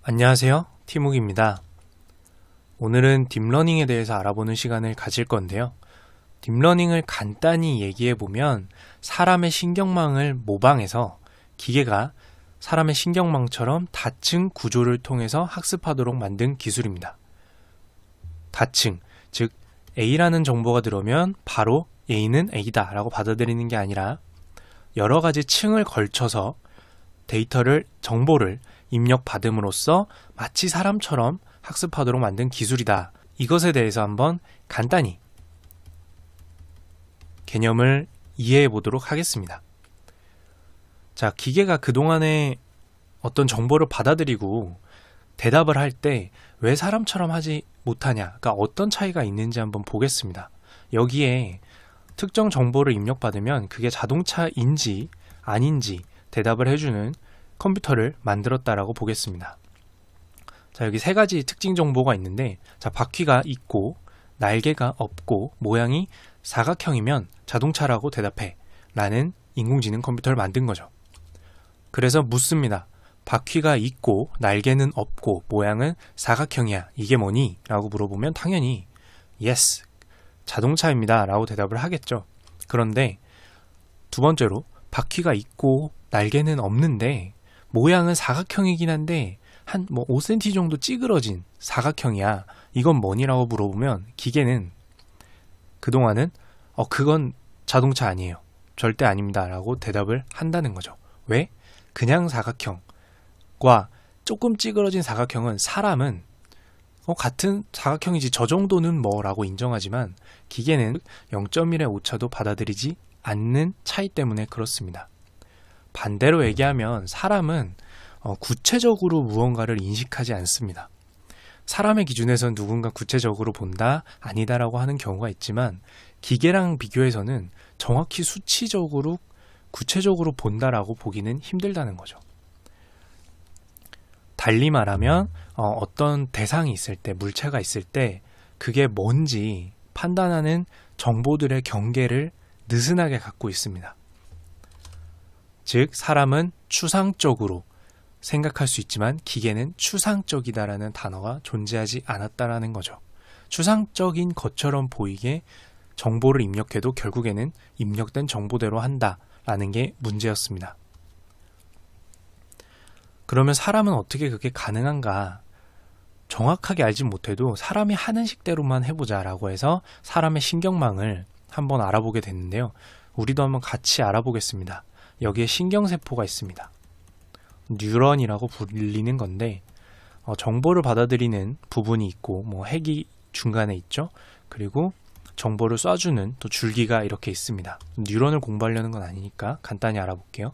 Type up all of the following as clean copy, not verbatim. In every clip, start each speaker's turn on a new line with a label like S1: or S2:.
S1: 안녕하세요. 티묵입니다. 오늘은 딥러닝에 대해서 알아보는 시간을 가질 건데요. 딥러닝을 간단히 얘기해보면 사람의 신경망을 모방해서 기계가 사람의 신경망처럼 다층 구조를 통해서 학습하도록 만든 기술입니다. 다층, 즉 A라는 정보가 들어오면 바로 A는 A다 라고 받아들이는 게 아니라 여러 가지 층을 걸쳐서 정보를 입력받음으로써 마치 사람처럼 학습하도록 만든 기술이다. 이것에 대해서 한번 간단히 개념을 이해해 보도록 하겠습니다. 자, 기계가 그동안에 어떤 정보를 받아들이고 대답을 할 때 왜 사람처럼 하지 못하냐, 그러니까 어떤 차이가 있는지 한번 보겠습니다. 여기에 특정 정보를 입력받으면 그게 자동차인지 아닌지 대답을 해주는 컴퓨터를 만들었다라고 보겠습니다. 자, 여기 세 가지 특징 정보가 있는데, 자, 바퀴가 있고 날개가 없고 모양이 사각형이면 자동차라고 대답해 라는 인공지능 컴퓨터를 만든 거죠. 그래서 묻습니다. 바퀴가 있고 날개는 없고 모양은 사각형이야. 이게 뭐니? 라고 물어보면 당연히 yes, 자동차입니다 라고 대답을 하겠죠. 그런데 두 번째로 바퀴가 있고 날개는 없는데 모양은 사각형이긴 한데 한 5cm 정도 찌그러진 사각형이야. 이건 뭐니라고 물어보면 기계는 그동안은 그건 자동차 아니에요. 절대 아닙니다 라고 대답을 한다는 거죠. 왜? 그냥 사각형과 조금 찌그러진 사각형은 사람은 같은 사각형이지 저 정도는 뭐라고 인정하지만 기계는 0.1의 오차도 받아들이지 않는 차이 때문에 그렇습니다. 반대로 얘기하면 사람은 구체적으로 무언가를 인식하지 않습니다. 사람의 기준에서는 누군가 구체적으로 본다, 아니다라고 하는 경우가 있지만 기계랑 비교해서는 정확히 수치적으로 구체적으로 본다라고 보기는 힘들다는 거죠. 달리 말하면 어떤 대상이 있을 때, 물체가 있을 때 그게 뭔지 판단하는 정보들의 경계를 느슨하게 갖고 있습니다. 즉 사람은 추상적으로 생각할 수 있지만 기계는 추상적이다라는 단어가 존재하지 않았다라는 거죠. 추상적인 것처럼 보이게 정보를 입력해도 결국에는 입력된 정보대로 한다라는 게 문제였습니다. 그러면 사람은 어떻게 그게 가능한가? 정확하게 알지 못해도 사람이 하는 식대로만 해보자라고 해서 사람의 신경망을 한번 알아보게 됐는데요. 우리도 한번 같이 알아보겠습니다. 여기에 신경세포가 있습니다. 뉴런이라고 불리는 건데 정보를 받아들이는 부분이 있고 핵이 중간에 있죠. 그리고 정보를 쏴주는 또 줄기가 이렇게 있습니다. 뉴런을 공부하려는 건 아니니까 간단히 알아볼게요.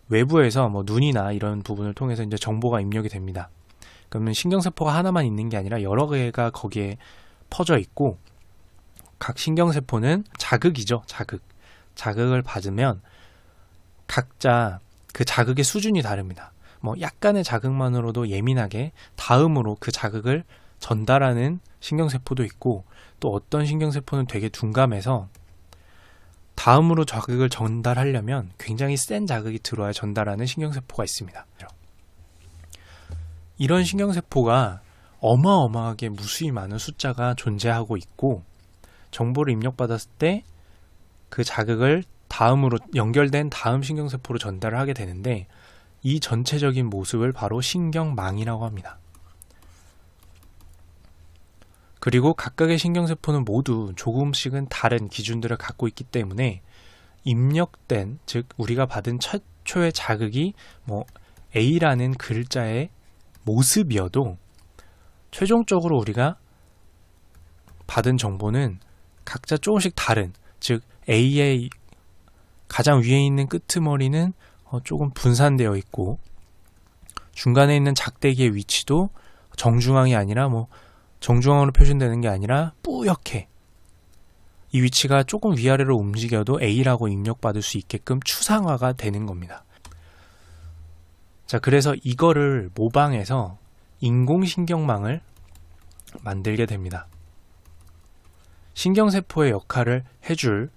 S1: 외부에서 눈이나 이런 부분을 통해서 이제 정보가 입력이 됩니다. 그러면 신경세포가 하나만 있는 게 아니라 여러 개가 거기에 퍼져 있고 각 신경세포는 자극이죠. 자극을 받으면 각자 그 자극의 수준이 다릅니다. 약간의 자극만으로도 예민하게 다음으로 그 자극을 전달하는 신경세포도 있고 또 어떤 신경세포는 되게 둔감해서 다음으로 자극을 전달하려면 굉장히 센 자극이 들어야 전달하는 신경세포가 있습니다. 이런 신경세포가 어마어마하게 무수히 많은 숫자가 존재하고 있고 정보를 입력받았을 때 그 자극을 다음으로 연결된 다음 신경세포로 전달을 하게 되는데 이 전체적인 모습을 바로 신경망이라고 합니다. 그리고 각각의 신경세포는 모두 조금씩은 다른 기준들을 갖고 있기 때문에 입력된, 즉 우리가 받은 최초의 자극이 A라는 글자의 모습이어도 최종적으로 우리가 받은 정보는 각자 조금씩 다른, 즉 A의 가장 위에 있는 끄트머리는 조금 분산되어 있고 중간에 있는 작대기의 위치도 정중앙이 아니라 정중앙으로 표현되는 게 아니라 뿌옇게 이 위치가 조금 위아래로 움직여도 A라고 입력받을 수 있게끔 추상화가 되는 겁니다. 자, 그래서 이거를 모방해서 인공신경망을 만들게 됩니다. 신경세포의 역할을 해줄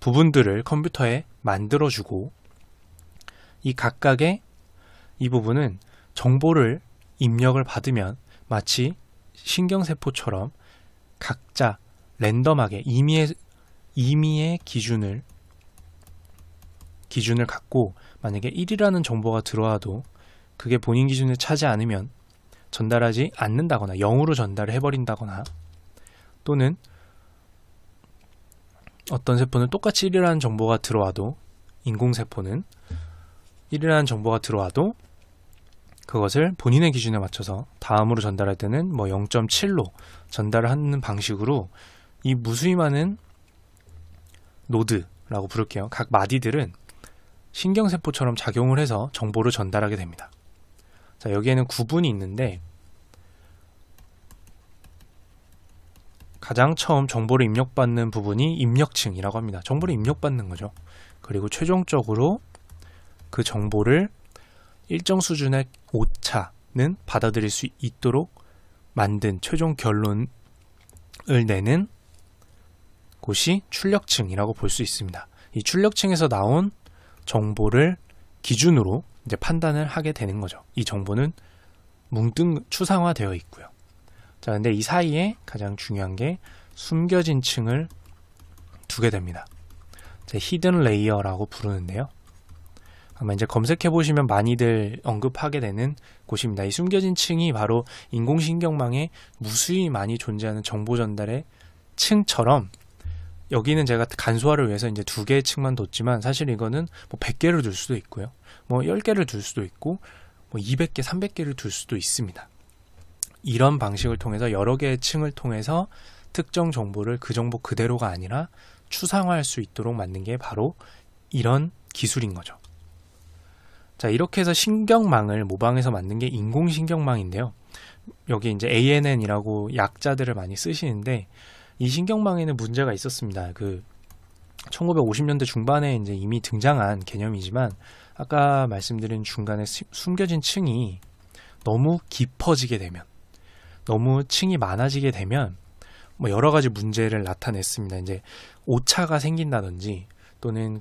S1: 부분들을 컴퓨터에 만들어주고 이 각각의 이 부분은 정보를 입력을 받으면 마치 신경세포처럼 각자 랜덤하게 임의의 기준을 갖고 만약에 1이라는 정보가 들어와도 그게 본인 기준을 차지 않으면 전달하지 않는다거나 0으로 전달을 해버린다거나, 또는 어떤 세포는 똑같이 1이라는 정보가 들어와도, 인공세포는 1이라는 정보가 들어와도 그것을 본인의 기준에 맞춰서 다음으로 전달할 때는 0.7로 전달을 하는 방식으로 이 무수히 많은 노드라고 부를게요. 각 마디들은 신경세포처럼 작용을 해서 정보를 전달하게 됩니다. 자, 여기에는 구분이 있는데, 가장 처음 정보를 입력받는 부분이 입력층이라고 합니다. 정보를 입력받는 거죠. 그리고 최종적으로 그 정보를 일정 수준의 오차는 받아들일 수 있도록 만든 최종 결론을 내는 곳이 출력층이라고 볼 수 있습니다. 이 출력층에서 나온 정보를 기준으로 이제 판단을 하게 되는 거죠. 이 정보는 추상화되어 있고요. 자, 근데 이 사이에 가장 중요한 게 숨겨진 층을 두게 됩니다. 히든 레이어라고 부르는데요. 아마 이제 검색해 보시면 많이들 언급하게 되는 곳입니다. 이 숨겨진 층이 바로 인공신경망에 무수히 많이 존재하는 정보 전달의 층처럼, 여기는 제가 간소화를 위해서 이제 2개의 층만 뒀지만 사실 이거는 100개를 둘 수도 있고요. 10개를 둘 수도 있고 200개, 300개를 둘 수도 있습니다. 이런 방식을 통해서 여러 개의 층을 통해서 특정 정보를 그 정보 그대로가 아니라 추상화할 수 있도록 만든 게 바로 이런 기술인 거죠. 자, 이렇게 해서 신경망을 모방해서 만든 게 인공신경망인데요. 여기 이제 ANN이라고 약자들을 많이 쓰시는데, 이 신경망에는 문제가 있었습니다. 1950년대 중반에 이제 이미 등장한 개념이지만, 아까 말씀드린 중간에 숨겨진 층이 너무 깊어지게 되면, 너무 층이 많아지게 되면 여러 가지 문제를 나타냈습니다. 이제 오차가 생긴다든지, 또는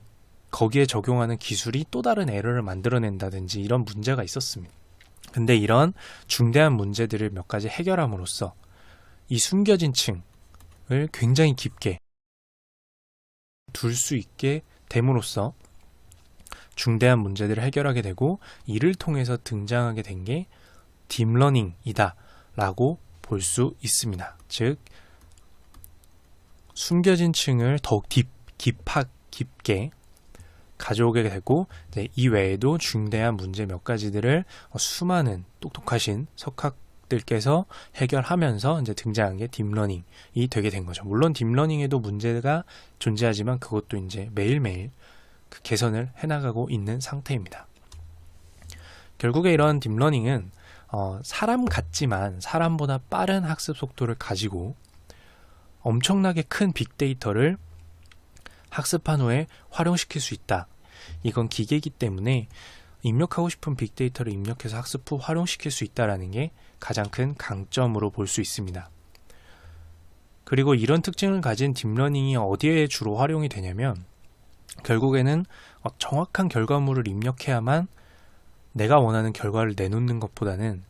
S1: 거기에 적용하는 기술이 또 다른 에러를 만들어낸다든지 이런 문제가 있었습니다. 근데 이런 중대한 문제들을 몇 가지 해결함으로써 이 숨겨진 층을 굉장히 깊게 둘 수 있게 됨으로써 중대한 문제들을 해결하게 되고, 이를 통해서 등장하게 된 게 딥러닝이다 라고 볼 수 있습니다. 즉, 숨겨진 층을 더욱 깊게 가져오게 되고, 이 외에도 중대한 문제 몇 가지들을 수많은 똑똑하신 석학들께서 해결하면서 이제 등장한 게 딥러닝이 되게 된 거죠. 물론 딥러닝에도 문제가 존재하지만 그것도 이제 매일매일 그 개선을 해나가고 있는 상태입니다. 결국에 이런 딥러닝은 사람 같지만 사람보다 빠른 학습 속도를 가지고 엄청나게 큰 빅데이터를 학습한 후에 활용시킬 수 있다. 이건 기계이기 때문에 입력하고 싶은 빅데이터를 입력해서 학습 후 활용시킬 수 있다는 게 가장 큰 강점으로 볼 수 있습니다. 그리고 이런 특징을 가진 딥러닝이 어디에 주로 활용이 되냐면, 결국에는 정확한 결과물을 입력해야만 내가 원하는 결과를 내놓는 것보다는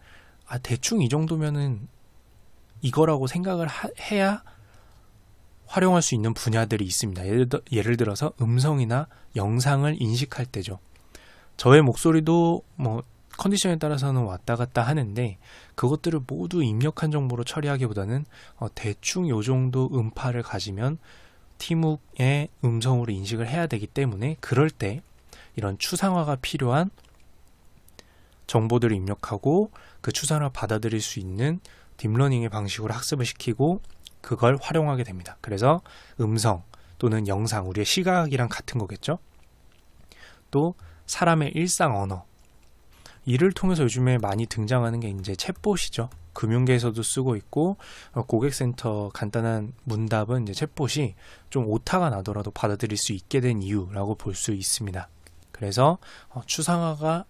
S1: 대충 이 정도면은 이거라고 생각을 해야 활용할 수 있는 분야들이 있습니다. 예를 들어서 음성이나 영상을 인식할 때죠. 저의 목소리도 컨디션에 따라서는 왔다 갔다 하는데, 그것들을 모두 입력한 정보로 처리하기보다는 대충 요 정도 음파를 가지면 티묵의 음성으로 인식을 해야 되기 때문에, 그럴 때 이런 추상화가 필요한 정보들을 입력하고 그 추상화를 받아들일 수 있는 딥러닝의 방식으로 학습을 시키고 그걸 활용하게 됩니다. 그래서 음성 또는 영상, 우리의 시각이랑 같은 거겠죠. 또 사람의 일상 언어, 이를 통해서 요즘에 많이 등장하는 게 이제 챗봇이죠. 금융계에서도 쓰고 있고, 고객센터 간단한 문답은 이제 챗봇이 좀 오타가 나더라도 받아들일 수 있게 된 이유라고 볼 수 있습니다. 그래서 추상화가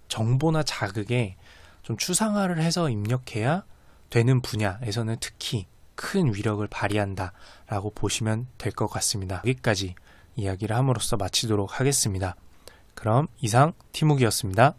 S1: 정보나 자극에 좀 추상화를 해서 입력해야 되는 분야에서는 특히 큰 위력을 발휘한다 라고 보시면 될 것 같습니다. 여기까지 이야기를 함으로써 마치도록 하겠습니다. 그럼 이상 티묵이었습니다.